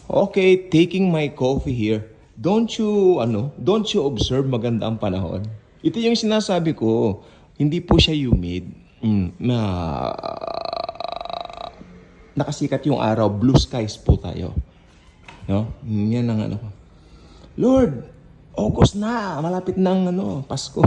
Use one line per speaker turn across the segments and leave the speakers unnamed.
Okay, taking my coffee here. Don't you observe maganda ang panahon? Ito yung sinasabi ko, hindi po siya humid. Nakasikat yung araw, blue skies po tayo. No? Yan ang ano ko. Lord, August na, malapit ng Pasko.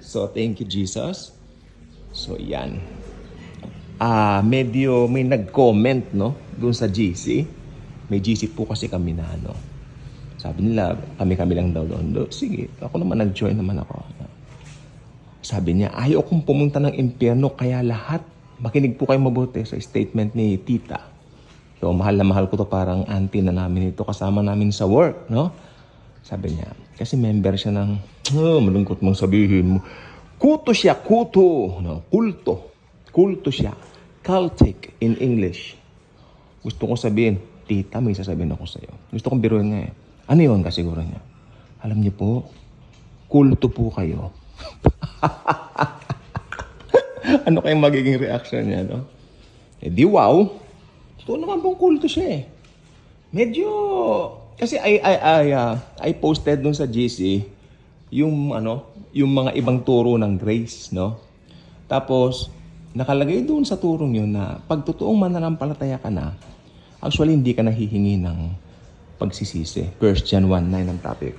So, thank you, Jesus. So, yan. Medyo may nag-comment, no? Doon sa GC. May GC po kasi kami na, sabi nila, kami lang daw doon. Sige, ako naman nag-join naman ako. Sabi niya, ayaw kong pumunta ng impyerno, kaya lahat, makinig po kayo mabuti sa statement ni Tita. So, mahal na mahal ko to, parang auntie na namin ito, kasama namin sa work, no? Sabi niya, kasi member siya ng, malungkot mong sabihin mo, kuto siya, no? Kulto siya. Cultic in English. Gusto ko sabihin, Tita, may sasabihin ako sa'yo. Gusto kong biruin nga eh. Ano yun kasiguro niya? Alam niyo po, kulto po kayo. Ano kayong magiging reaction niya, no? Eh di wow. Ito naman pong kulto siya eh. Medyo, kasi I posted dun sa GC yung mga ibang turo ng grace, no? Tapos, nakalagay doon sa turong yun na pag totoong mananampalataya ka na, actually hindi ka nahihingi ng pagsisisi. 1 John 1:9 ang topic.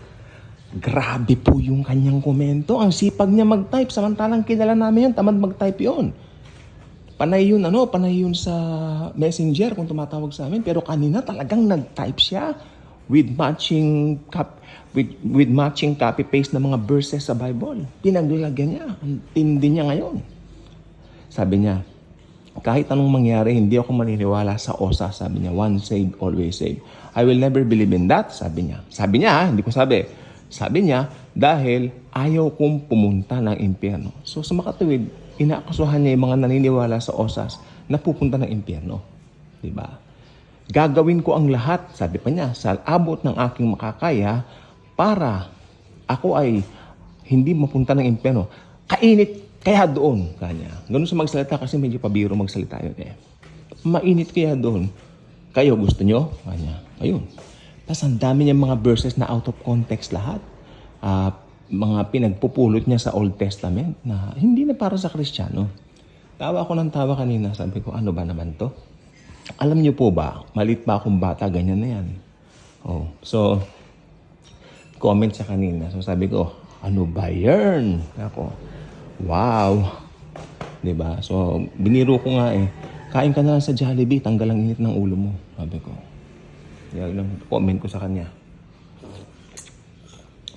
Grabe po yung kanyang komento. Ang sipag niya mag-type. Samantalang kilala namin yun, tamad mag-type yun. Panay yun sa messenger kung tumatawag sa amin. Pero kanina talagang nag-type siya with matching copy-paste na mga verses sa Bible. Pinaglalagyan niya. Ang tindi niya ngayon. Sabi niya, kahit anong mangyari, hindi ako maniniwala sa OSA. Sabi niya, once saved, always saved. I will never believe in that, sabi niya. Sabi niya, hindi ko sabi. Sabi niya, dahil ayaw kong pumunta ng impyerno. So sa makatuwid, inaakasuhan niya yung mga naniniwala sa OSAS na pupunta ng impyerno. Diba? Gagawin ko ang lahat, sabi pa niya, sa abot ng aking makakaya para ako ay hindi mapunta ng impyerno. Kaya doon, kanya. Ganun sa magsalita kasi medyo pabiro magsalita yun eh. Mainit kaya doon. Kayo, gusto nyo? Kanya. Ayun. Tapos ang dami niya mga verses na out of context lahat. Mga pinagpupulot niya sa Old Testament na hindi na para sa Kristiyano. Tawa ako ng tawa kanina. Sabi ko, ano ba naman to? Alam niyo po ba, malit pa akong bata, ganyan na yan. Oh, so, comment sa kanina. So sabi ko, ano ba yan? Ako, wow. Diba? So, biniro ko nga eh. Kain ka na lang sa Jollibee, tanggal ang init ng ulo mo. Sabi ko. Yan lang comment ko sa kanya.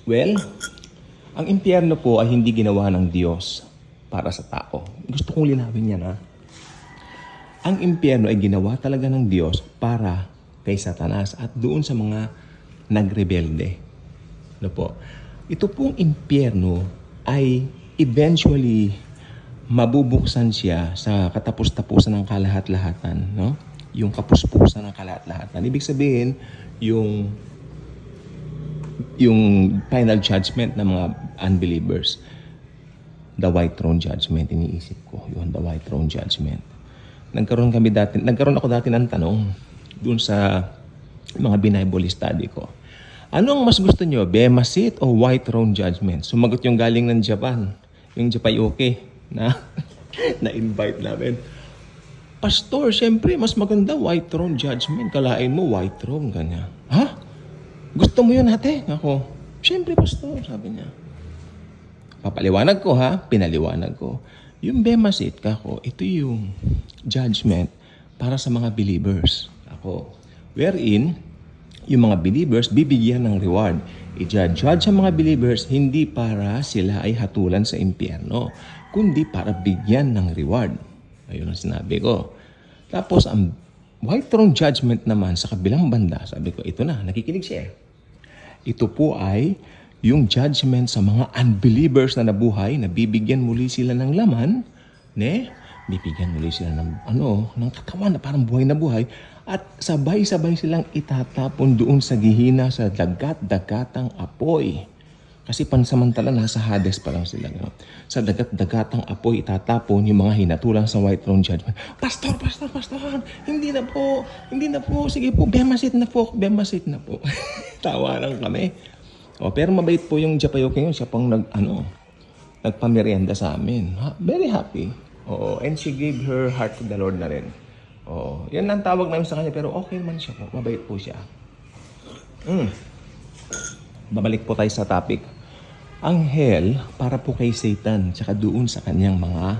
Well, ang impyerno po ay hindi ginawa ng Diyos para sa tao. Gusto kong linawin yan ha. Ang impyerno ay ginawa talaga ng Diyos para kay Satanas at doon sa mga nagrebelde. Ano po? Ito pong impyerno ay eventually mabubuksan siya sa katapus-tapusan ng kalahat-lahatan, no? Yung kapuspusan ng kalahat-lahatan. Ibig sabihin, yung final judgment ng mga unbelievers. The white throne judgment, iniisip ko. Yun, the white throne judgment. Nagkaroon ako dati ng tanong dun sa mga Bible study ko. Ano ang mas gusto nyo, Bema Seat o white throne judgment? Sumagot yung galing ng Japan. Yung Japayuki na na-invite namin. Pastor, siyempre, mas maganda white throne judgment. Kalain mo, white throne, ganyan. Ha? Gusto mo yun, ate? Ako, siyempre, pastor, sabi niya. Papaliwanag ko, ha? Pinaliwanag ko. Yung Bema Seat, kako, ito yung judgment para sa mga believers. Ako, wherein, yung mga believers bibigyan ng reward. I-judge ang mga believers hindi para sila ay hatulan sa impyerno, kundi para bigyan ng reward. Ayun ang sinabi ko. Tapos ang white throne judgment naman sa kabilang banda, sabi ko, ito na, nakikinig siya. Ito po ay yung judgment sa mga unbelievers na nabuhay, na bibigyan muli sila ng laman, bibigyan muli sila ng katawan na parang buhay na buhay, at sabay-sabay silang itatapon doon sa gihina sa dagat-dagatang apoy. Kasi pansamantala nasa Hades pa lang sila. No? Sa dagat-dagatang apoy itatapon yung mga hinatulang sa white throne judgment. Pastor, hindi na po, sige po, bemasit na po. Tawa lang kami. Pero mabait po yung Japayoke yun, siya pang nagpamerienda sa amin. Very happy. And she gave her heart to the Lord na rin. Yan ang tawag namin sa kanya, pero okay naman siya po, mabait po siya. Babalik po tayo sa topic. Ang hell, para po kay Satan, tsaka doon sa kanyang mga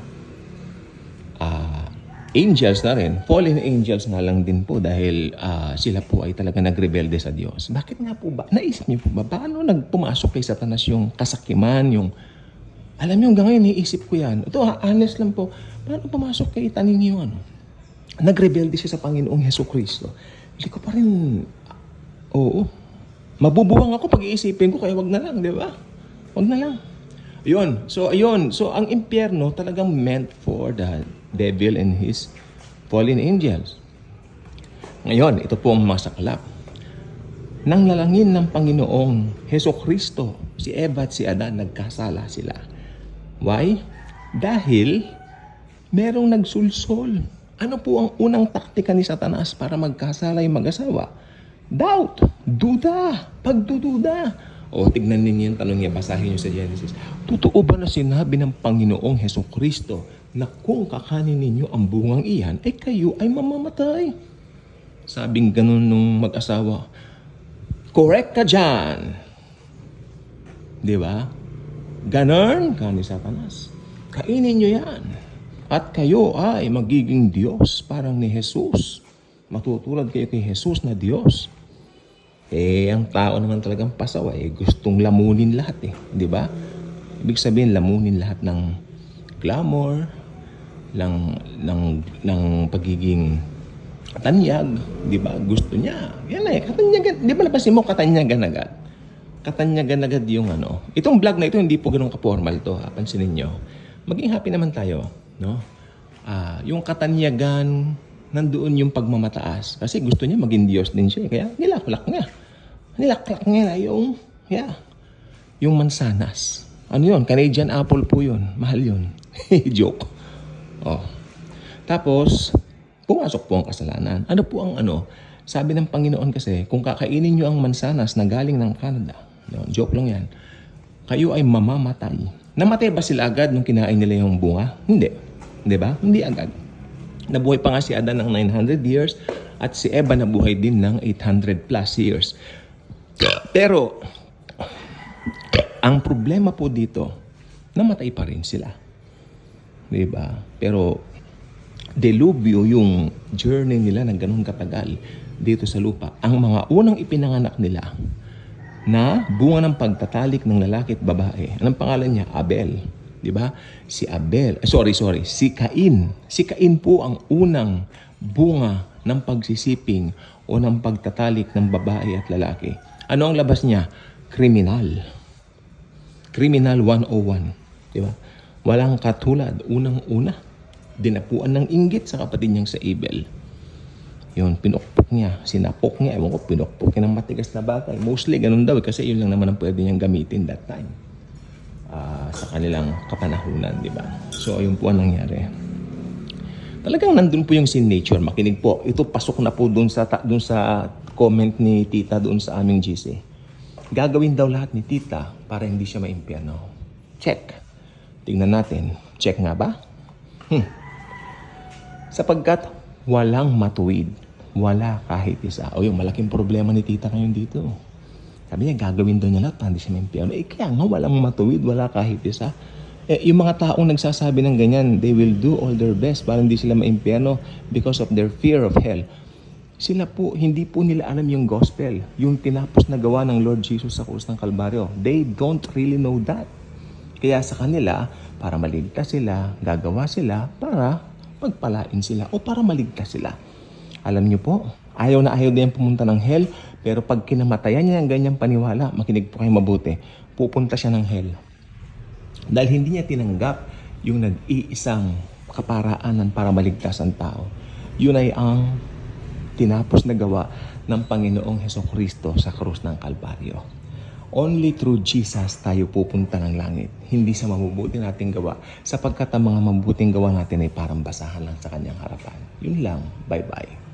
angels na rin. Fallen angels nga lang din po dahil sila po ay talaga nagrebelde sa Diyos. Bakit nga po ba? Naisip niyo po ba? Paano nagpumasok kay Satanas yung kasakiman, yung... Alam niyo, hanggang ngayon, naisip ko yan. Ito, honest lang po. Paano pumasok kay Tanin yung nagrebelde siya sa Panginoong Hesukristo? Hindi ko pa rin... Mabubuwang ako pag-iisipin ko, kaya wag na lang, di ba? Wag na lang. Ayun. So, ang impyerno talagang meant for the devil and his fallen angels. Ngayon, ito po ang masaklap. Nang lalangin ng Panginoong Hesukristo, si Eva at si Adan, nagkasala sila. Why? Dahil merong nagsulsol. Ano po ang unang taktika ni Satanas para magkasala yung mag-asawa? Doubt, duda, pagdududa. Tignan ninyo yung tanong niya, basahin niyo sa Genesis. Totoo ba na sinabi ng Panginoong Hesukristo na kung kakanin ninyo ang bungang iyan, kayo ay mamamatay? Sabing ganun nung mag-asawa, correct ka dyan. Di ba? Ganon ka ni Satanas. Kainin nyo yan. At kayo ay magiging Diyos parang ni Jesus. Matutulad kayo kay Jesus na Diyos. Ang tao naman talagang pasaway, gustong lamunin lahat di ba? Ibig sabihin, lamunin lahat ng glamour, ng pagiging katanyag, di ba? Gusto niya. Yan katanyagan. Di ba napasin mo, katanyagan agad? Katanyagan agad yung Itong vlog na ito, hindi po ganun ka-formal to, pansinin nyo. Maging happy naman tayo, no? Yung katanyagan, nandoon yung pagmamataas. Kasi gusto niya maging Diyos din siya. Kaya nilaklak niya. Yung mansanas. Ano yun? Canadian apple po yun. Mahal yun. Joke. Tapos, pumasok po ang kasalanan. Ano po ang Sabi ng Panginoon kasi, kung kakainin nyo ang mansanas na galing ng Canada, joke lang yan, kayo ay mamamatay. Namatay ba sila agad nung kinain nila yung bunga? Hindi. Di ba? Hindi agad. Nabuhay pa nga si Adan ng 900 years at si Eva nabuhay din ng 800 plus years. Pero, ang problema po dito, namatay pa rin sila. Diba? Pero, delubyo yung journey nila ng ganun katagal dito sa lupa. Ang mga unang ipinanganak nila na bunga ng pagtatalik ng lalaki at babae. Anong pangalan niya? Abel. Diba? Si Cain. Si Cain po ang unang bunga ng pagsisiping o ng pagtatalik ng babae at lalaki. Ano ang labas niya? Kriminal. Criminal 101. Diba? Walang katulad. Unang-una, dinapuan ng inggit sa kapatid niyang sa Abel. Yun, pinukpok niya, sinapok niya. Ewan ko, pinukpok niya ng matigas na bagay. Mostly, ganun daw. Kasi yun lang naman ang pwede niyang gamitin that time. Sa kanilang kapanahunan, di ba? So, ayun po ang nangyari. Talagang nandun po yung sin nature. Makinig po. Ito, pasok na po dun sa comment ni Tita doon sa aming GC. Gagawin daw lahat ni Tita para hindi siya maimpyerno. Check. Tingnan natin. Check nga ba? Sapagkat walang matuwid. Wala kahit isa. Yung malaking problema ni Tita ngayon dito. Sabi niya, gagawin daw niya lahat para hindi siya maimpyerno. Kaya nga, walang matuwid, wala kahit isa. Yung mga taong nagsasabi ng ganyan, they will do all their best para hindi sila maimpyerno because of their fear of hell. Sila po, hindi po nila alam yung gospel, yung tinapos na gawa ng Lord Jesus sa krus ng Kalbaryo. They don't really know that. Kaya sa kanila, para maligtas sila, gagawa sila para pagpalain sila o para maligtas sila. Alam niyo po, ayaw na ayaw din pumunta ng hell, pero pag kinamatayan niya ng ganyang paniwala, makinig po kayo mabuti, pupunta siya ng hell. Dahil hindi niya tinanggap yung nag-iisang kaparaanan para maligtas ang tao. Yun ay ang tinapos na gawa ng Panginoong Hesukristo sa krus ng Kalbaryo. only through Jesus tayo pupunta ng langit. Hindi sa mabubuti nating gawa. Sapagkat ang mga mabuting gawa natin ay parang basahan lang sa kanyang harapan. Yun lang. Bye-bye.